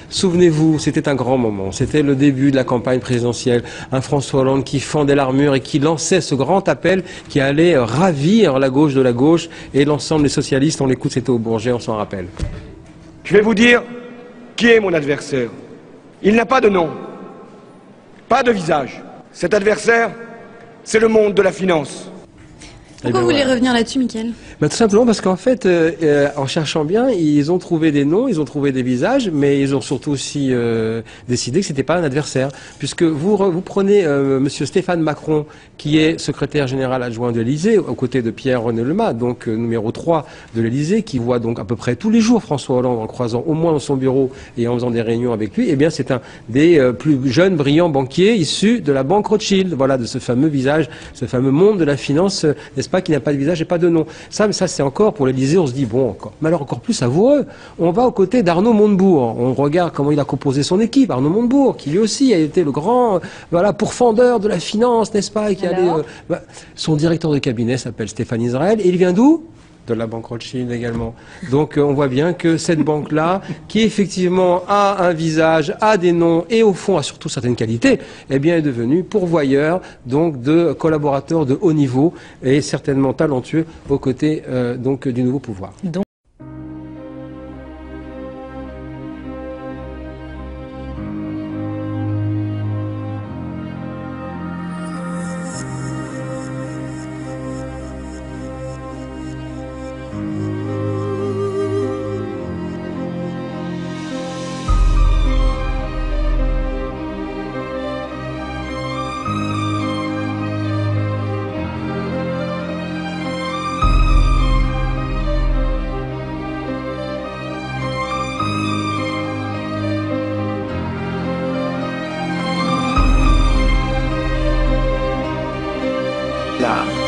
Souvenez-vous, c'était un grand moment. C'était le début de la campagne présidentielle. Un François Hollande qui fendait l'armure et qui lançait ce grand appel qui allait ravir la gauche de la gauche et l'ensemble des socialistes. On l'écoute, c'était au Bourget, on s'en rappelle. Je vais vous dire qui est mon adversaire. Il n'a pas de nom, pas de visage. Cet adversaire, c'est le monde de la finance. Pourquoi vous voulez revenir là-dessus, Mickaël? Tout simplement parce qu'en fait, en cherchant bien, ils ont trouvé des noms, ils ont trouvé des visages, mais ils ont surtout aussi décidé que c'était pas un adversaire. Puisque vous prenez Monsieur Stéphane Macron, qui est secrétaire général adjoint de l'Élysée, aux côtés de Pierre-René Lemas, donc numéro 3 de l'Élysée, qui voit donc à peu près tous les jours François Hollande en le croisant au moins dans son bureau et en faisant des réunions avec lui. Eh bien, c'est un des plus jeunes, brillants banquiers issus de la banque Rothschild. Voilà, de ce fameux visage, ce fameux monde de la finance, n'est-ce pas, qui n'a pas de visage et pas de nom. Ça c'est encore pour l'Élysée, on se dit, bon, encore, mais alors encore plus savoureux, on va aux côtés d'Arnaud Montebourg. On regarde comment il a composé son équipe, Arnaud Montebourg, qui lui aussi a été le grand, pourfendeur de la finance, n'est-ce pas, et qui allait, son directeur de cabinet s'appelle Stéphane Israël, et il vient d'où? De la banque Rothschild également. Donc on voit bien que cette banque-là, qui effectivement a un visage, a des noms et au fond a surtout certaines qualités, eh bien est devenue pourvoyeur donc de collaborateurs de haut niveau et certainement talentueux aux côtés donc du nouveau pouvoir.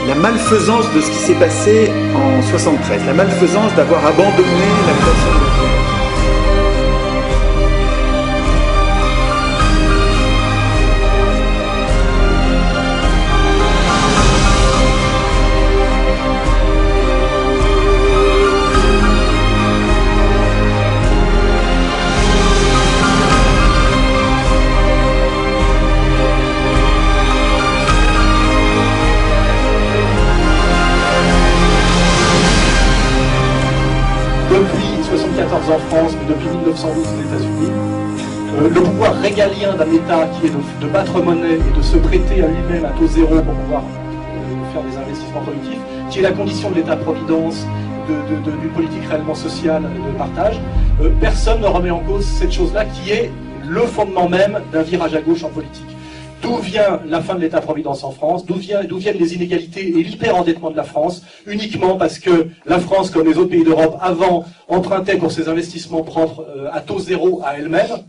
La malfaisance de ce qui s'est passé en 73, la malfaisance d'avoir abandonné la création de l'Europe. Depuis 1974 en France, mais depuis 1912 aux États-Unis, le pouvoir régalien d'un État qui est de battre monnaie et de se prêter à lui-même à taux zéro pour pouvoir faire des investissements productifs, qui est la condition de l'État-providence, d'une politique réellement sociale de partage, personne ne remet en cause cette chose-là qui est le fondement même d'un virage à gauche en politique. D'où vient la fin de l'État-providence en France? D'où viennent les inégalités et l'hyperendettement de la France? Uniquement parce que la France, comme les autres pays d'Europe, avant, empruntait pour ses investissements propres à taux zéro à elle-même,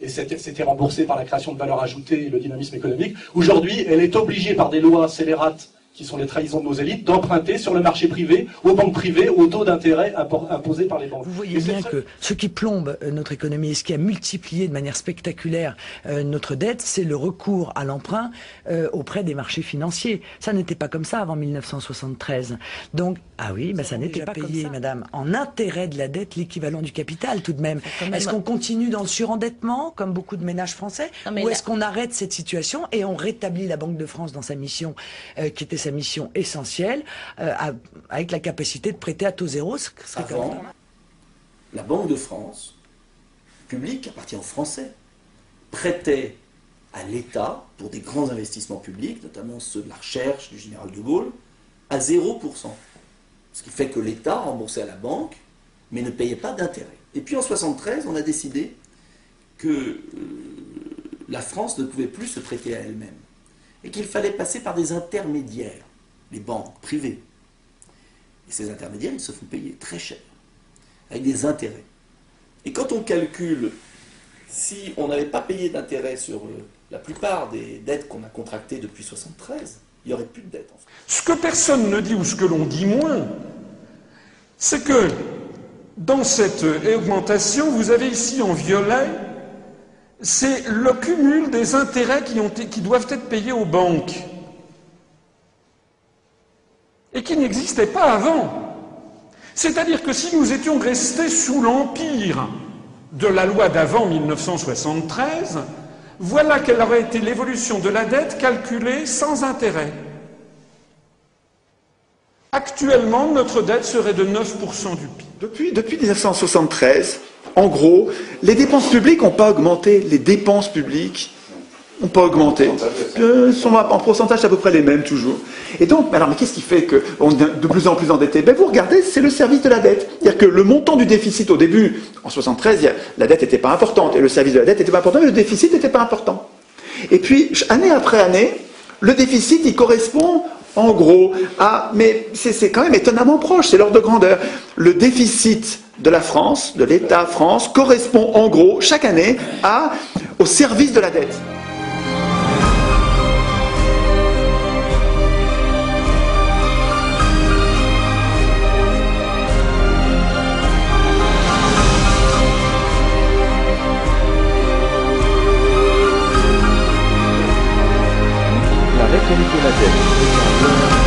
et c'était remboursé par la création de valeur ajoutée et le dynamisme économique. Aujourd'hui, elle est obligée par des lois scélérates, qui sont les trahisons de nos élites, d'emprunter sur le marché privé, aux banques privées, aux taux d'intérêt imposés par les banques. Vous voyez bien que ce qui plombe notre économie et ce qui a multiplié de manière spectaculaire notre dette, c'est le recours à l'emprunt auprès des marchés financiers. Ça n'était pas comme ça avant 1973. Donc, ah oui, ça n'était pas payé, madame, en intérêt de la dette, l'équivalent du capital tout de même. Est-ce qu'on continue dans le surendettement, comme beaucoup de ménages français, ou est-ce qu'on arrête cette situation et on rétablit la Banque de France dans sa mission qui était sa mission essentielle, avec la capacité de prêter à taux zéro. Avant, la Banque de France, publique, appartient aux Français, prêtait à l'État, pour des grands investissements publics, notamment ceux de la recherche du général de Gaulle, à 0%. Ce qui fait que l'État remboursait à la banque, mais ne payait pas d'intérêt. Et puis en 1973, on a décidé que la France ne pouvait plus se prêter à elle-même, et qu'il fallait passer par des intermédiaires, les banques privées. Et ces intermédiaires, ils se font payer très cher, avec des intérêts. Et quand on calcule, si on n'avait pas payé d'intérêt sur la plupart des dettes qu'on a contractées depuis 1973, il n'y aurait plus de dettes en France. Ce que personne ne dit, ou ce que l'on dit moins, c'est que dans cette augmentation, vous avez ici en violet, c'est le cumul des intérêts qui doivent être payés aux banques et qui n'existaient pas avant. C'est-à-dire que si nous étions restés sous l'empire de la loi d'avant 1973, voilà quelle aurait été l'évolution de la dette calculée sans intérêt. Actuellement, notre dette serait de 9% du PIB. Depuis 1973, en gros, les dépenses publiques n'ont pas augmenté. Les dépenses publiques n'ont pas augmenté. Sont en pourcentage à peu près les mêmes toujours. Et donc, alors, mais qu'est-ce qui fait qu'on est de plus en plus endetté? Ben, vous regardez, c'est le service de la dette. C'est-à-dire que le montant du déficit au début, en 1973, la dette n'était pas importante, et le service de la dette n'était pas important, mais le déficit n'était pas important. Et puis, année après année, le déficit, il correspond en gros à... Mais c'est quand même étonnamment proche, c'est l'ordre de grandeur. Le déficit de la France, de l'État France, correspond en gros, chaque année, au service de la dette. La rhétorique de la dette.